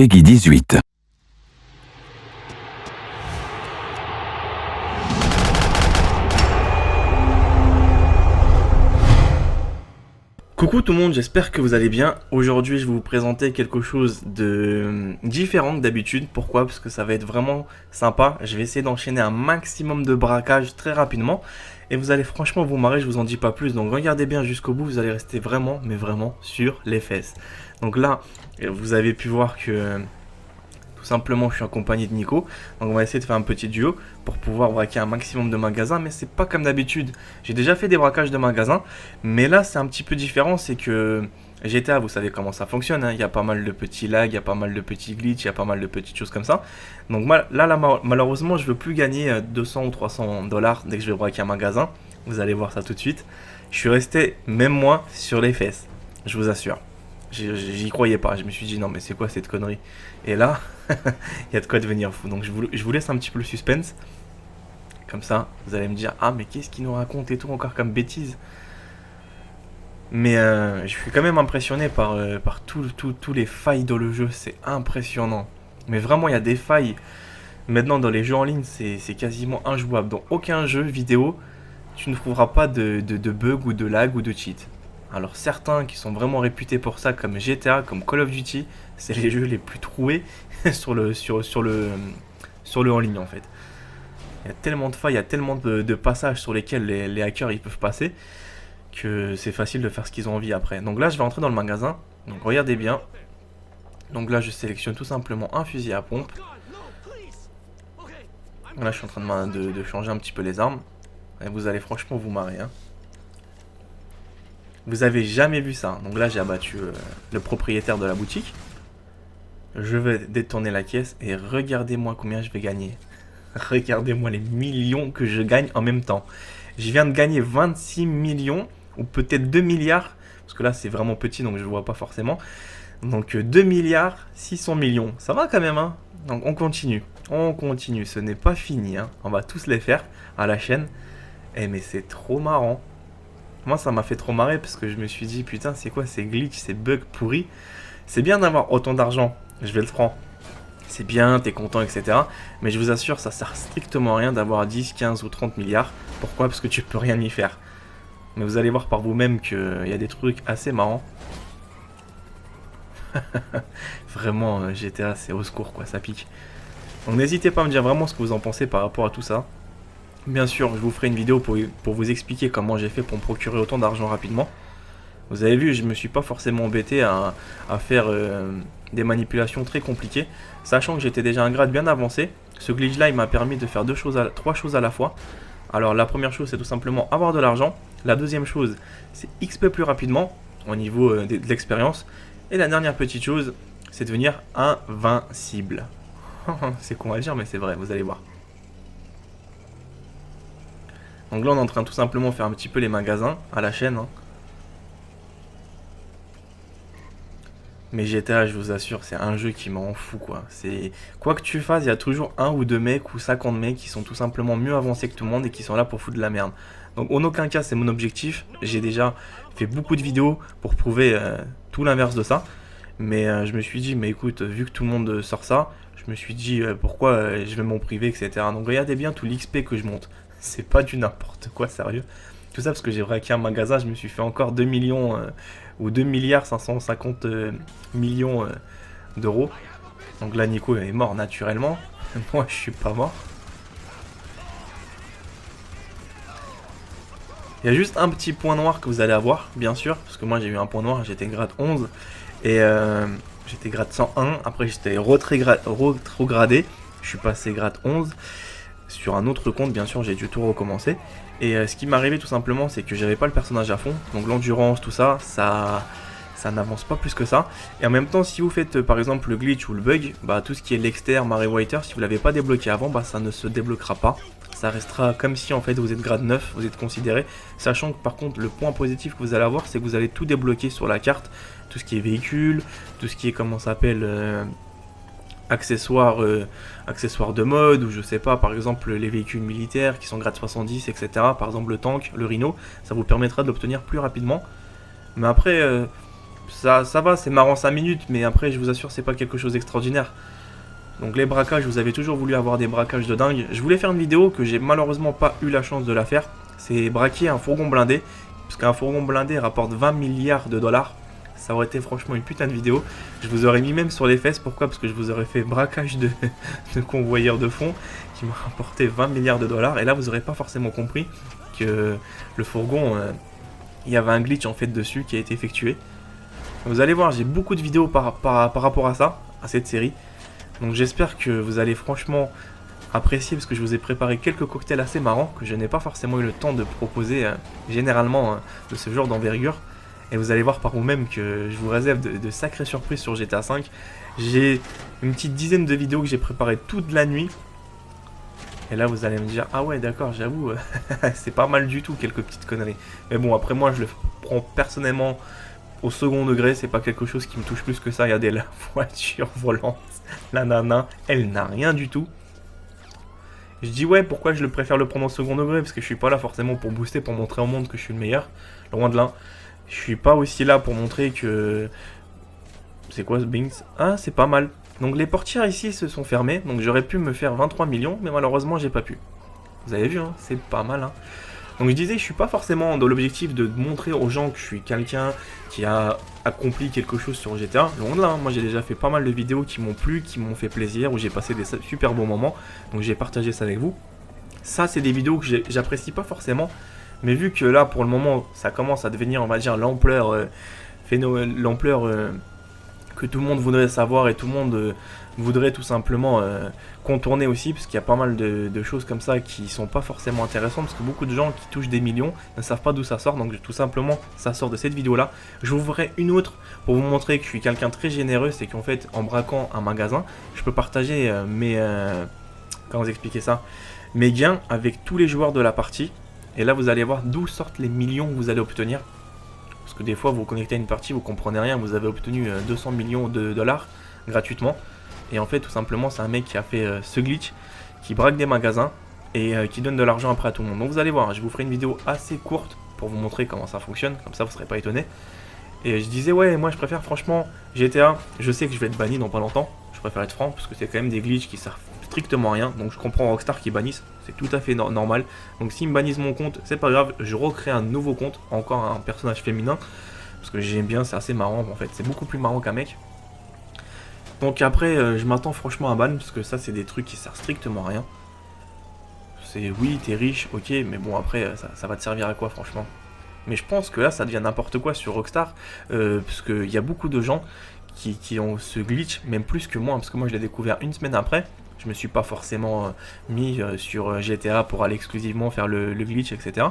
Peggy 18. Coucou tout le monde, j'espère que vous allez bien. Aujourd'hui, je vais vous présenter quelque chose de différent que d'habitude. Pourquoi? Parce que ça va être vraiment sympa. Je vais essayer d'enchaîner un maximum de braquages très rapidement. Et vous allez franchement vous marrer, je vous en dis pas plus. Donc regardez bien jusqu'au bout, vous allez rester vraiment, mais vraiment sur les fesses. Donc là, vous avez pu voir que tout simplement je suis en compagnie de Nico. Donc on va essayer de faire un petit duo pour pouvoir braquer un maximum de magasins. Mais c'est pas comme d'habitude. J'ai déjà fait des braquages de magasins. Mais là c'est un petit peu différent. C'est que GTA, vous savez comment ça fonctionne, hein. Il y a pas mal de petits lags, il y a pas mal de petits glitches, il y a pas mal de petites choses comme ça. Donc malheureusement je veux plus gagner 200 ou 300 dollars dès que je vais braquer un magasin. Vous allez voir ça tout de suite. Je suis resté, même moi, sur les fesses. Je vous assure. J'y croyais pas. Je me suis dit non mais c'est quoi cette connerie. Et là, il y a de quoi devenir fou. Donc je vous laisse un petit peu le suspense. Comme ça, vous allez me dire ah mais qu'est-ce qu'il nous raconte et tout encore comme bêtises. Mais je suis quand même impressionné par tous les failles dans le jeu. C'est impressionnant. Mais vraiment, il y a des failles. Maintenant, dans les jeux en ligne, c'est quasiment injouable. Dans aucun jeu vidéo, tu ne trouveras pas de bug ou de lag ou de cheat. Alors certains qui sont vraiment réputés pour ça, comme GTA, comme Call of Duty, c'est les jeux les plus troués sur le en ligne en fait. Il y a tellement de failles, il y a tellement de passages sur lesquels les hackers ils peuvent passer que c'est facile de faire ce qu'ils ont envie après. Donc là je vais entrer dans le magasin, donc regardez bien. Donc là je sélectionne tout simplement un fusil à pompe. Là je suis en train de changer un petit peu les armes. Et vous allez franchement vous marrer, hein. Vous avez jamais vu ça. Donc là j'ai abattu le propriétaire de la boutique. Je vais détourner la caisse et regardez-moi combien je vais gagner. Regardez-moi les millions que je gagne en même temps. Je viens de gagner 26 millions ou peut-être 2 milliards. Parce que là c'est vraiment petit donc je ne vois pas forcément. Donc 2 milliards 600 millions. Ça va quand même, hein. Donc on continue. On continue. Ce n'est pas fini, hein. On va tous les faire à la chaîne. Eh mais c'est trop marrant. Moi ça m'a fait trop marrer parce que je me suis dit putain c'est quoi ces glitches, ces bugs pourris. C'est bien d'avoir autant d'argent, je vais le prendre. C'est bien, t'es content, etc. Mais je vous assure ça sert strictement à rien d'avoir 10, 15 ou 30 milliards. Pourquoi? Parce que tu peux rien y faire. Mais vous allez voir par vous-même qu'il y a des trucs assez marrants. Vraiment GTA c'est au secours quoi, ça pique. Donc n'hésitez pas à me dire vraiment ce que vous en pensez par rapport à tout ça. Bien sûr, je vous ferai une vidéo pour vous expliquer comment j'ai fait pour me procurer autant d'argent rapidement. Vous avez vu, je me suis pas forcément embêté à faire des manipulations très compliquées, sachant que j'étais déjà un grade bien avancé. Ce glitch là, il m'a permis de faire trois choses à la fois. Alors la première chose, c'est tout simplement avoir de l'argent. La deuxième chose, c'est XP plus rapidement au niveau de l'expérience. Et la dernière petite chose, c'est devenir invincible. C'est con à dire, mais c'est vrai, vous allez voir. Donc là on est en train de tout simplement faire un petit peu les magasins à la chaîne, hein. Mais GTA, je vous assure, c'est un jeu qui m'en fout quoi. C'est quoi que tu fasses, il y a toujours un ou deux mecs ou 50 mecs qui sont tout simplement mieux avancés que tout le monde et qui sont là pour foutre de la merde. Donc en aucun cas c'est mon objectif. J'ai déjà fait beaucoup de vidéos pour prouver tout l'inverse de ça. Mais je me suis dit, mais écoute, vu que tout le monde sort ça, je me suis dit pourquoi je vais m'en priver, etc. Donc regardez bien tout l'XP que je monte. C'est pas du n'importe quoi, sérieux. Tout ça parce que j'ai braqué un magasin, je me suis fait encore 2 millions ou 2 milliards 550 millions d'euros. Donc là, Nico est mort naturellement. Moi, je suis pas mort. Il y a juste un petit point noir que vous allez avoir, bien sûr. Parce que moi, j'ai eu un point noir, j'étais grade 11. Et j'étais grade 101. Après, j'étais rétrogradé. Je suis passé grade 11. Sur un autre compte, bien sûr, j'ai dû tout recommencer. Et ce qui m'est arrivé tout simplement, c'est que j'avais pas le personnage à fond. Donc l'endurance, tout ça, ça n'avance pas plus que ça. Et en même temps, si vous faites par exemple le glitch ou le bug, bah tout ce qui est l'exter, Mary Whiter, si vous l'avez pas débloqué avant, bah ça ne se débloquera pas. Ça restera comme si en fait vous êtes grade 9, vous êtes considéré. Sachant que par contre, le point positif que vous allez avoir, c'est que vous allez tout débloquer sur la carte. Tout ce qui est véhicule, tout ce qui est, comment ça s'appelle, accessoires de mode, ou je sais pas, par exemple les véhicules militaires qui sont grade 70, etc. Par exemple le tank, le Rhino, ça vous permettra de l'obtenir plus rapidement. Mais après, ça va, c'est marrant 5 minutes, mais après, je vous assure, c'est pas quelque chose d'extraordinaire. Donc les braquages, vous avez toujours voulu avoir des braquages de dingue. Je voulais faire une vidéo que j'ai malheureusement pas eu la chance de la faire. C'est braquer un fourgon blindé. Parce qu'un fourgon blindé rapporte 20 milliards de dollars. Ça aurait été franchement une putain de vidéo. Je vous aurais mis même sur les fesses. Pourquoi? Parce que je vous aurais fait braquage de convoyeur de fonds qui m'a rapporté 20 milliards de dollars. Et là, vous n'aurez pas forcément compris que le fourgon, il y avait un glitch en fait dessus qui a été effectué. Vous allez voir, j'ai beaucoup de vidéos par rapport à ça, à cette série. Donc j'espère que vous allez franchement apprécier parce que je vous ai préparé quelques cocktails assez marrants que je n'ai pas forcément eu le temps de proposer généralement de ce genre d'envergure. Et vous allez voir par vous-même que je vous réserve de sacrées surprises sur GTA V. J'ai une petite dizaine de vidéos que j'ai préparées toute la nuit. Et là vous allez me dire, ah ouais d'accord, j'avoue, c'est pas mal du tout, quelques petites conneries. Mais bon, après moi je le prends personnellement au second degré, c'est pas quelque chose qui me touche plus que ça. Regardez la voiture volante, la nana, elle n'a rien du tout. Je dis ouais, pourquoi je préfère le prendre au second degré? Parce que je suis pas là forcément pour booster, pour montrer au monde que je suis le meilleur. Loin de là. Je suis pas aussi là pour montrer que... C'est quoi ce Binks? Ah, c'est pas mal. Donc les portières ici se sont fermées. Donc j'aurais pu me faire 23 millions, mais malheureusement j'ai pas pu. Vous avez vu, hein, c'est pas mal, hein. Donc je disais, je suis pas forcément dans l'objectif de montrer aux gens que je suis quelqu'un qui a accompli quelque chose sur GTA. Loin de là, hein. Moi j'ai déjà fait pas mal de vidéos qui m'ont plu, qui m'ont fait plaisir, où j'ai passé des super bons moments. Donc j'ai partagé ça avec vous. Ça c'est des vidéos que j'apprécie pas forcément. Mais vu que là pour le moment ça commence à devenir, on va dire, l'ampleur que tout le monde voudrait savoir et tout le monde voudrait tout simplement contourner aussi, parce qu'il y a pas mal de choses comme ça qui sont pas forcément intéressantes, parce que beaucoup de gens qui touchent des millions ne savent pas d'où ça sort. Donc tout simplement ça sort de cette vidéo là. Je vous ferai une autre pour vous montrer que je suis quelqu'un de très généreux. C'est qu'en fait en braquant un magasin je peux partager comment vous expliquer ça, mes gains avec tous les joueurs de la partie. Et là vous allez voir d'où sortent les millions que vous allez obtenir. Parce que des fois vous vous connectez à une partie, vous comprenez rien, vous avez obtenu 200 millions de dollars gratuitement. Et en fait tout simplement c'est un mec qui a fait ce glitch, qui braque des magasins et qui donne de l'argent après à tout le monde. Donc vous allez voir, je vous ferai une vidéo assez courte pour vous montrer comment ça fonctionne, comme ça vous ne serez pas étonné. Et je disais ouais, moi je préfère franchement GTA, je sais que je vais être banni dans pas longtemps, je préfère être franc parce que c'est quand même des glitches qui servent strictement à rien. Donc je comprends Rockstar qui bannissent, c'est tout à fait normal. Donc s'ils me bannissent mon compte, c'est pas grave, je recrée un nouveau compte, encore un personnage féminin. Parce que j'aime bien, c'est assez marrant en fait, c'est beaucoup plus marrant qu'un mec. Donc après je m'attends franchement à ban, parce que ça c'est des trucs qui servent strictement à rien. C'est oui, t'es riche, ok, mais bon après ça va te servir à quoi franchement? Mais je pense que là ça devient n'importe quoi sur Rockstar, parce qu'il y a beaucoup de gens qui ont ce glitch, même plus que moi, parce que moi je l'ai découvert une semaine après. Je me suis pas forcément mis sur GTA pour aller exclusivement faire le glitch, etc.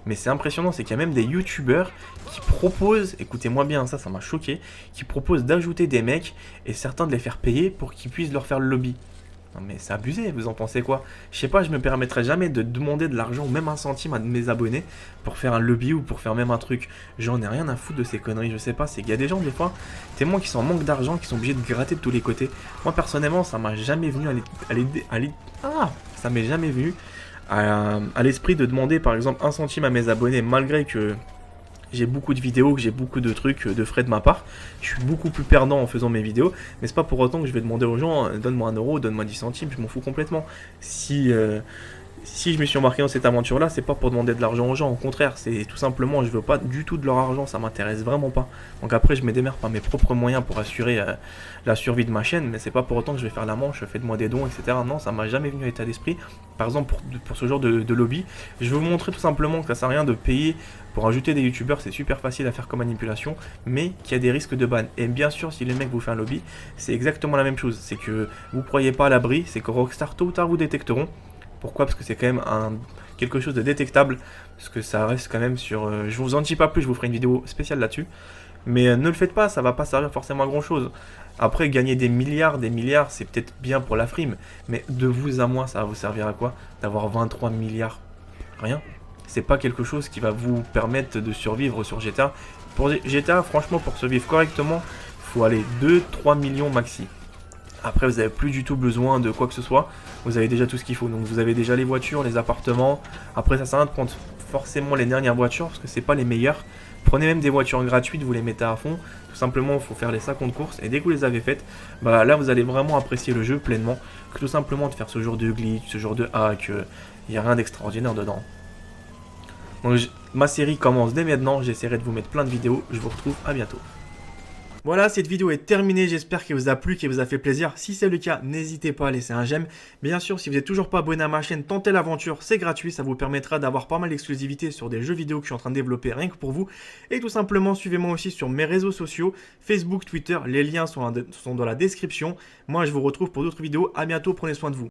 Mais c'est impressionnant, c'est qu'il y a même des youtubeurs qui proposent, écoutez-moi bien, ça m'a choqué, qui proposent d'ajouter des mecs et certains de les faire payer pour qu'ils puissent leur faire le lobby. Non mais c'est abusé, vous en pensez quoi? Je sais pas, je me permettrai jamais de demander de l'argent ou même un centime à mes abonnés pour faire un lobby ou pour faire même un truc. J'en ai rien à foutre de ces conneries, je sais pas, c'est qu'il y a des gens des fois, témoins qui sont en manque d'argent, qui sont obligés de gratter de tous les côtés. Moi personnellement, ça m'a jamais venu ça m'est jamais venu à l'esprit de demander par exemple un centime à mes abonnés, malgré que j'ai beaucoup de vidéos, que j'ai beaucoup de trucs, de frais de ma part. Je suis beaucoup plus perdant en faisant mes vidéos. Mais c'est pas pour autant que je vais demander aux gens, donne-moi 1 euro, donne-moi 10 centimes, je m'en fous complètement. Si je me suis embarqué dans cette aventure là, c'est pas pour demander de l'argent aux gens, au contraire, c'est tout simplement, je veux pas du tout de leur argent, ça m'intéresse vraiment pas. Donc après je me démerde par mes propres moyens pour assurer la survie de ma chaîne, mais c'est pas pour autant que je vais faire la manche, faites-moi des dons, etc. Non, ça m'a jamais venu à l'état d'esprit. Par exemple pour ce genre de lobby, je vais vous montrer tout simplement que ça sert à rien de payer pour ajouter des youtubeurs, c'est super facile à faire comme manipulation, mais qu'il y a des risques de ban. Et bien sûr, si les mecs vous font un lobby, c'est exactement la même chose, c'est que vous croyez pas à l'abri, c'est que Rockstar tôt ou tard vous détecteront. Pourquoi? Parce que c'est quand même quelque chose de détectable, parce que ça reste quand même sur... je vous en dis pas plus, je vous ferai une vidéo spéciale là-dessus. Mais ne le faites pas, ça va pas servir forcément à grand chose. Après, gagner des milliards, c'est peut-être bien pour la frime, mais de vous à moi, ça va vous servir à quoi? D'avoir 23 milliards? Rien. C'est pas quelque chose qui va vous permettre de survivre sur GTA. Pour GTA, franchement, pour survivre correctement, il faut aller 2-3 millions maxi. Après, vous n'avez plus du tout besoin de quoi que ce soit. Vous avez déjà tout ce qu'il faut. Donc, vous avez déjà les voitures, les appartements. Après, ça sert à rien de prendre forcément les dernières voitures parce que c'est pas les meilleures. Prenez même des voitures gratuites, vous les mettez à fond. Tout simplement, il faut faire les 50 courses et dès que vous les avez faites, bah là vous allez vraiment apprécier le jeu pleinement. Que tout simplement de faire ce genre de glitch, ce genre de hack, il n'y a rien d'extraordinaire dedans. Donc ma série commence dès maintenant, j'essaierai de vous mettre plein de vidéos. Je vous retrouve à bientôt. Voilà, cette vidéo est terminée, j'espère qu'elle vous a plu, qu'elle vous a fait plaisir. Si c'est le cas, n'hésitez pas à laisser un j'aime. Bien sûr, si vous n'êtes toujours pas abonné à ma chaîne, tentez l'aventure, c'est gratuit, ça vous permettra d'avoir pas mal d'exclusivités sur des jeux vidéo que je suis en train de développer rien que pour vous. Et tout simplement, suivez-moi aussi sur mes réseaux sociaux, Facebook, Twitter, les liens sont dans la description. Moi, je vous retrouve pour d'autres vidéos, à bientôt, prenez soin de vous.